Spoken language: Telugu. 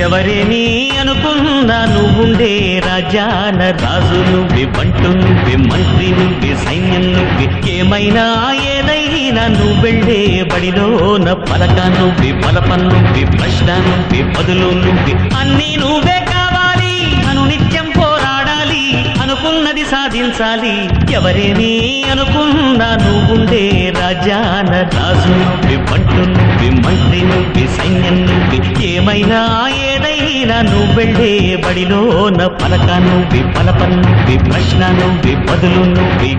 ఎవరేని అనుకున్నా నువ్వుండే రాజాన రాజు నువ్వే, బంటు నువ్వే, మంత్రి నువ్వే, సైన్యం నువ్వే, ఏమైనా ఏదైనా నువ్వెళ్ళే బడిలోన పలక నువ్వే, పలపం నువ్వే, ప్రశ్న నువ్వే, బదులు నువ్వే, అన్నీ నువ్వే కావాలి. నిత్యం పోరాడాలి, అనుకున్నది సాధించాలి. ఎవరేని అనుకున్నా నువ్వుండే రాజాన రాజు నువ్వే, బంటు నువ్వే, మంత్రి నువ్వే, సైన్యం నువ్వే, ఏమైనా ఏదైనా నువ్వెళ్ళే బడిలోన పలక నువ్వే, పలపం నువ్వే, ప్రశ్న నువ్వే, బదులు నువ్వే.